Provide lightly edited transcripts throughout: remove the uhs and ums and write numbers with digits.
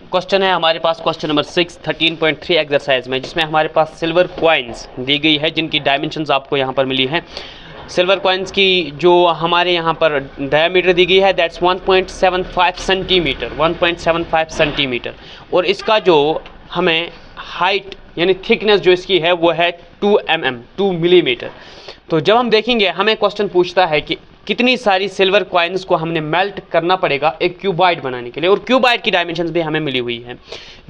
Question है हमारे पास question number 6 13.3 exercise में, जिसमें हमारे पास सिल्वर कॉइन्स दी गई है जिनकी डायमेंशंस आपको यहाँ पर मिली हैं। सिल्वर कॉइन्स की जो हमारे यहाँ पर डायमीटर दी गई है दैट्स 1.75 सेंटीमीटर 1.75 सेंटीमीटर, और इसका जो हमें हाइट यानी थिकनेस जो इसकी है वो है 2 मिलीमीटर। तो जब हम देखेंगे हमें क्वेश्चन पूछता है कि कितनी सारी सिल्वर कॉइन्स को हमने मेल्ट करना पड़ेगा एक क्यूबाइड बनाने के लिए, और क्यूबाइड की डायमेंशंस भी हमें मिली हुई है।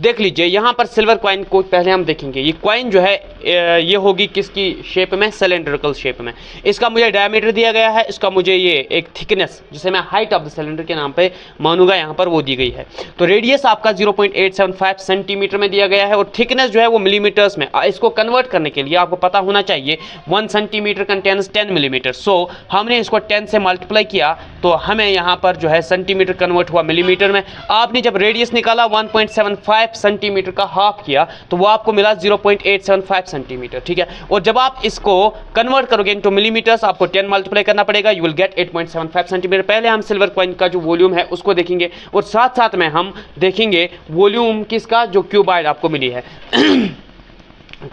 देख लीजिए यहाँ पर सिल्वर कॉइन को पहले हम देखेंगे। ये कॉइन जो है ये होगी किसकी शेप में, सिलेंड्रिकल शेप में। इसका मुझे डायमीटर दिया गया है, इसका मुझे ये एक थिकनेस जिसे मैं हाइट ऑफ द सिलेंडर के नाम पे मानूंगा यहाँ पर वो दी गई है। तो रेडियस आपका 0.875 सेंटीमीटर में दिया गया है और थिकनेस जो है वो मिलीमीटर्स में। इसको कन्वर्ट करने के लिए आपको पता होना चाहिए 1 सेंटीमीटर कंटेन्स 10 मिलीमीटर। सो हमने इसको 10 से मल्टीप्लाई किया तो हमें यहाँ पर जो है सेंटीमीटर कन्वर्ट हुआ मिलीमीटर में। आपने जब रेडियस निकाला 1.75 सेंटीमीटर का हाफ किया तो वो आपको मिला 0.875 सेंटीमीटर, ठीक है। और जब आप इसको कन्वर्ट करोगे इनटू मिलीमीटर्स आपको 10 मल्टीप्लाई करना पड़ेगा, यू विल गेट 8.75 सेंटीमीटर। पहले हम सिल्वर कॉइन का जो वॉल्यूम है उसको देखेंगे और साथ साथ में हम देखेंगे वॉल्यूम किसका, जो क्यूबाइड आपको मिली है।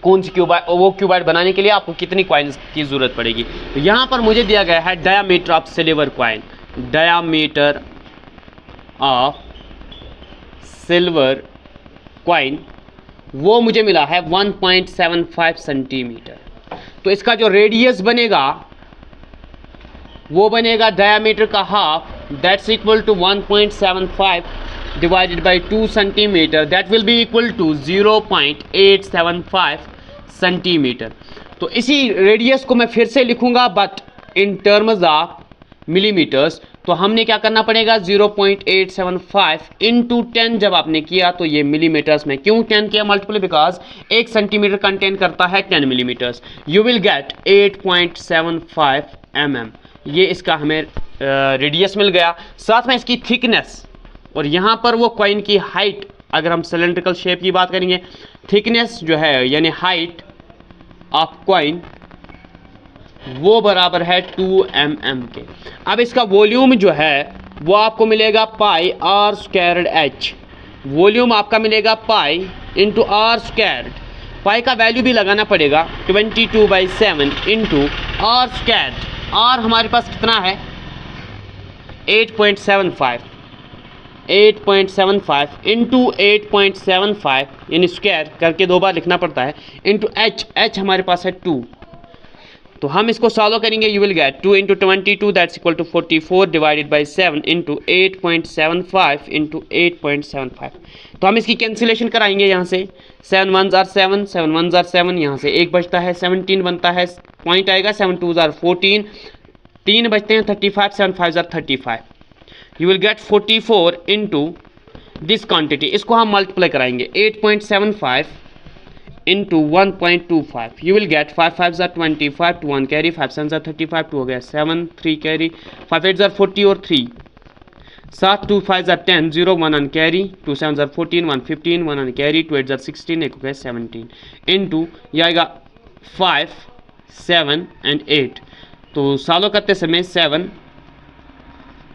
कौन सी क्यूबाइड, वो क्यूबाइड बनाने के लिए आपको कितनी कॉइन्स की जरूरत पड़ेगी। तो यहाँ पर मुझे दिया गया है diameter of silver coin, diameter of silver coin वो मुझे मिला है 1.75 सेंटीमीटर। तो इसका जो रेडियस बनेगा वो बनेगा डायामीटर का half, that's equal to 1.75 divided by 2 centimeter, that will be equal to 0.875 centimetre. तो इसी रेडियस को मैं फिर से लिखूंगा but in terms of millimetres. तो हमने क्या करना पड़ेगा 0.875 इंटू 10 जब आपने किया तो ये मिलीमीटर्स में। क्यों 10 किया मल्टीप्लाई, बिकॉज 1 सेंटीमीटर कंटेन करता है 10 millimetres. You will gate 8.75 mm। ये इसका हमें रेडियस मिल गया, साथ में इसकी थिकनेस और यहाँ पर वो कॉइन की हाइट। अगर हम सिलेंड्रिकल शेप की बात करेंगे, थिकनेस जो है यानी हाइट ऑफ कॉइन वो बराबर है 2 mm के। अब इसका वॉल्यूम जो है वो आपको मिलेगा पाई आर स्क्वायर्ड एच। वॉल्यूम आपका मिलेगा पाई इंटू आर स्क्वायर्ड। पाई का वैल्यू भी लगाना पड़ेगा 22/7 इंटू आर स्क्वायर्ड। आर हमारे पास कितना है 8.75 इंटू 8.75 यानी स्क्वायर करके 2 बार लिखना पड़ता है, इंटू एच हमारे पास है 2। तो हम इसको सॉल्व करेंगे, you will get 2 into 22 that's equal to 44 divided by 7 into 8.75 into 8.75। तो हम इसकी कैंसिलेशन कराएंगे यहाँ से, 7 1s are 7, 7 1s are 7, यहाँ से 1 बचता है 17 बनता है, पॉइंट आएगा 7 2s are 14, 3 बचते हैं 35, 7 5s are 35। You will gate 44 into this quantity. इसको हम मल्टीप्लाई कराएंगे 8.75 into 1.25। You will gate 5 5s are 25, 2 1 carry, 5 7s are 35, 2 हो गया 7, 3 कैरी, 5 8s are 40 और 3 7 2 5s are 10, 0 1 on carry, 2 7s are 14, 1 15, 1 on carry, 2 8s are 16, एक हो गया 17 into ये आएगा 5 7 and 8। तो सॉल्व करते समय 7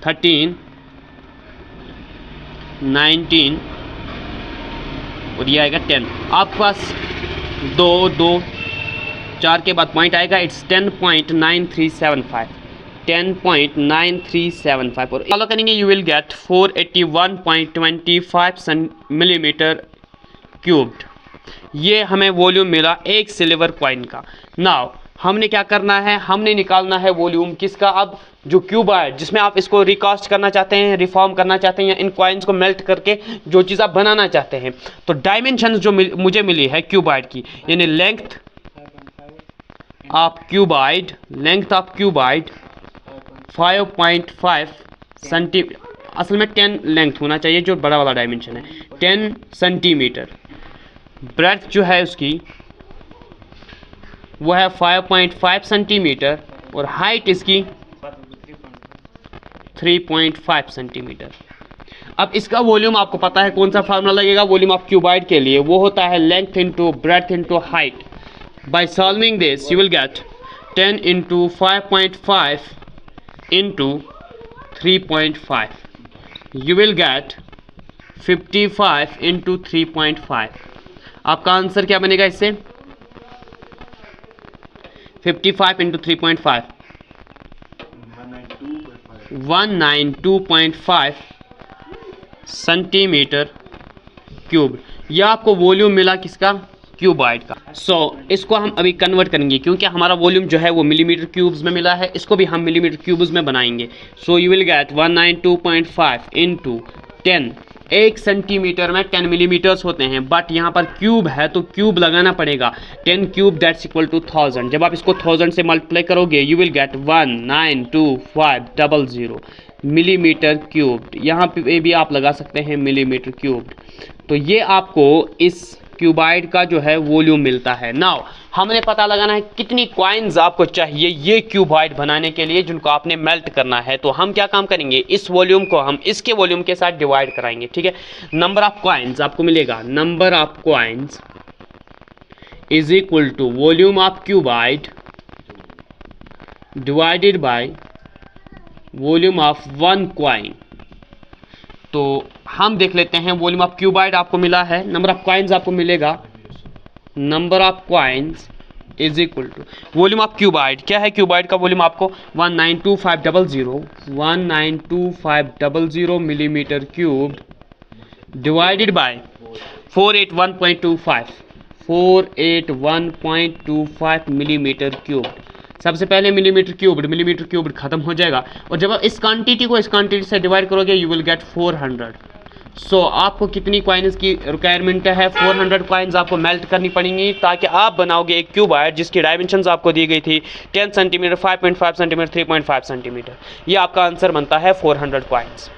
13 19 और ये आएगा 10। आपके पास 2 2 4 के बाद पॉइंट आएगा, इट्स 10.9375 10.9375 और फॉलो करेंगे you will gate 481.25 millimetre cubed. ये हमें वॉल्यूम मिला एक सिल्वर कॉइन का। नाउ हमने क्या करना है, हमने निकालना है वॉल्यूम किसका, अब जो क्यूबाइड जिसमें आप इसको रिकास्ट करना चाहते हैं, रिफॉर्म करना चाहते हैं या इन कॉइन्स को मेल्ट करके जो चीज़ आप बनाना चाहते हैं। तो डायमेंशंस जो मुझे मिली है क्यूबाइड की, यानी लेंथ ऑफ क्यूबाइड 5.5 सेंटीमीटर, असल में 10 लेंथ होना चाहिए जो बड़ा वाला डायमेंशन है, 10 सेंटीमीटर। ब्रेड्थ जो है उसकी वो है 5.5 सेंटीमीटर और हाइट इसकी 3.5 सेंटीमीटर। अब इसका वॉल्यूम आपको पता है कौन सा फार्मूला लगेगा वॉल्यूम ऑफ क्यूबाइड के लिए, वो होता है length into breadth into height. By solving this you will gate 10 into 5.5 into 3.5, you will get 55 into 3.5। आपका आंसर क्या बनेगा इससे? 55 इंटू 3.5 192.5 सेंटीमीटर क्यूब। यह आपको वॉल्यूम मिला किसका? क्यूबाइड का। इसको हम अभी कन्वर्ट करेंगे क्योंकि हमारा वॉल्यूम जो है वो मिलीमीटर क्यूब्स में मिला है, इसको भी हम मिलीमीटर क्यूब्स में बनाएंगे। You will gate 192.5 into 10। 1 centimetre में 10 मिलीमीटर्स होते हैं, बट यहाँ पर क्यूब है तो क्यूब लगाना पड़ेगा। 10 क्यूब दैट्स इक्वल टू 1000। जब आप इसको 1000 से मल्टीप्लाई करोगे you will gate 192,500 millimetre cube. यहाँ पे भी आप लगा सकते हैं मिलीमीटर क्यूब। तो ये आपको इस क्यूबाइड का जो है वॉल्यूम मिलता है। नाउ हमने पता लगाना है कितनी कॉइन्स आपको चाहिए ये क्यूबाइड बनाने के लिए जिनको आपने मेल्ट करना है। तो हम क्या काम करेंगे, इस वॉल्यूम को हम इसके वॉल्यूम के साथ डिवाइड कराएंगे, ठीक है। नंबर ऑफ कॉइन्स आपको मिलेगा, number of coins is equal to volume of cuboid divided by volume of 1 coin. तो हम देख लेते हैं, वॉल्यूम ऑफ क्यूबाइड आपको मिला है, नंबर ऑफ कॉइन्स आपको मिलेगा, number of coins is equal to volume of cuboid. क्या है क्यूबाइड का वॉल्यूम आपको? 192,500 millimetre cube divided by 481.25 millimetre cube. सबसे पहले मिलीमीटर क्यूब खत्म हो जाएगा और जब आप इस क्वांटिटी को इस क्वांटिटी से डिवाइड करोगे यू विल गेट 400। आपको कितनी कॉइन्स की रिक्वायरमेंट है? 400 कॉइन्स आपको मेल्ट करनी पड़ेंगी ताकि आप बनाओगे एक क्यूबाइड जिसकी डायमेंशंस आपको दी गई थी 10 सेंटीमीटर, 5.5 सेंटीमीटर, 3.5 सेंटीमीटर। ये आपका आंसर बनता है 400 कॉइन्स।